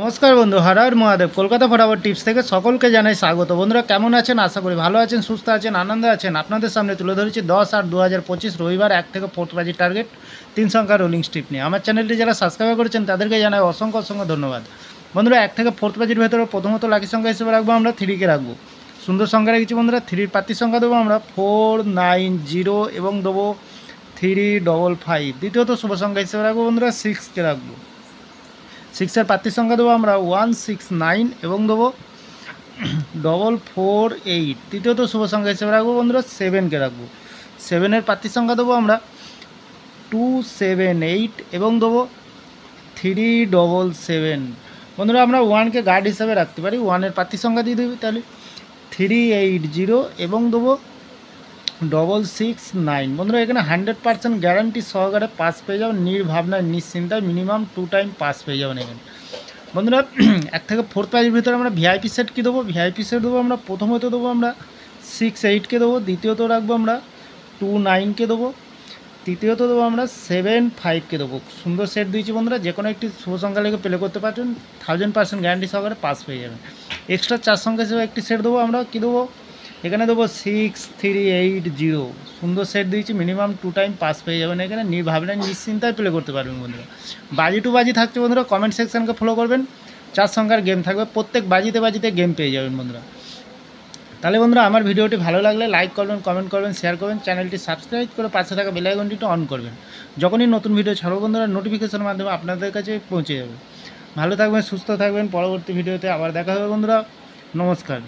নমস্কার বন্ধু, হর হর মহাদেব। কলকাতা ফটাফট টিপস থেকে সকলকে জানাই স্বাগত। বন্ধুরা কেমন আছেন? আশা করি ভালো আছেন, সুস্থ আছেন, আনন্দে আছেন। আপনাদের সামনে তুলে ধরেছি 10/8/2025 রবিবার 1 থেকে 4 বাজি টার্গেট 3 সংখ্যার রোলিং স্ট্রিপ নিয়ে। আমার চ্যানেলটি যারা সাবস্ক্রাইব করেছেন তাদেরকে জানাই অসংখ্য অসংখ্য ধন্যবাদ। বন্ধুরা 1 থেকে 4 বাজির ভেতরে প্রথমত লাকি সংখ্যা হিসেবে রাখবো আমরা 3কে রাখবো। সুন্দর সংখ্যা রেখেছি বন্ধুরা। 3-র প্রার্থীর সংখ্যা দেবো আমরা 490 এবং দেবো 355। দ্বিতীয়ত শুভ সংখ্যা হিসেবে রাখবো বন্ধুরা 6কে রাখবো। 6-এর প্রার্থীর সংখ্যা দেবো আমরা 169 এবং দেবো 448। তৃতীয়ত শুভ সংখ্যা হিসেবে রাখবো বন্ধুরা 7কে রাখবো। 7-এর প্রার্থীর সংখ্যা দেবো আমরা 278 এবং দেবো 377। বন্ধুরা আমরা 1কে গার্ড হিসাবে রাখতে পারি। 1-এর প্রার্থীর সংখ্যা দিয়ে দেবো তাহলে 380 এবং দেবো 669। বন্ধুরা এখানে 100% গ্যারান্টি সহকারে পাস পেয়ে যাবেন, নির্ভাবনায় নিশ্চিন্তায় মিনিমাম 2 টাইম পাস পেয়ে যাবেন এখানে। বন্ধুরা 1 থেকে 4 প্রাইজের ভিতরে আমরা ভিআইপি সেট কী দেবো? ভিআইপি সেট দেবো আমরা প্রথমত দেবো আমরা 68কে দেবো, দ্বিতীয়ত রাখবো আমরা 29কে দেবো, তৃতীয়ত দেবো আমরা 75কে দেবো। সুন্দর সেট দিয়েছি বন্ধুরা, যে কোনো একটি শুভ সংখ্যা লেগে প্লে করতে পারছেন, 1000% গ্যারান্টি সহকারে পাস পেয়ে যাবেন। এক্সট্রা 4 সংখ্যা হিসেবে একটি সেট দেবো আমরা, কী দেবো? এখানে দেবো 6380। সুন্দর সেট দিয়েছি, মিনিমাম 2 টাইম পাস পেয়ে যাবেন এখানে, নির্ভাবনায় নিশ্চিন্তায় প্লে করতে পারবেন বন্ধুরা। বাজি টু বাজি থাকছে বন্ধুরা, কমেন্ট সেকশানকে ফলো করবেন। 4 সংখ্যার গেম থাকবে, প্রত্যেক বাজিতে বাজিতে গেম পেয়ে যাবেন বন্ধুরা। তাহলে বন্ধুরা আমার ভিডিওটি ভালো লাগলে লাইক করবেন, কমেন্ট করবেন, শেয়ার করবেন, চ্যানেলটি সাবস্ক্রাইব করে পাশে থাকা বেল আইকনটি অন করবেন। যখনই নতুন ভিডিও ছাড়বো বন্ধুরা নোটিফিকেশনের মাধ্যমে আপনাদের কাছে পৌঁছে যাবে। ভালো থাকবেন, সুস্থ থাকবেন। পরবর্তী ভিডিওতে আবার দেখা হবে বন্ধুরা। নমস্কার।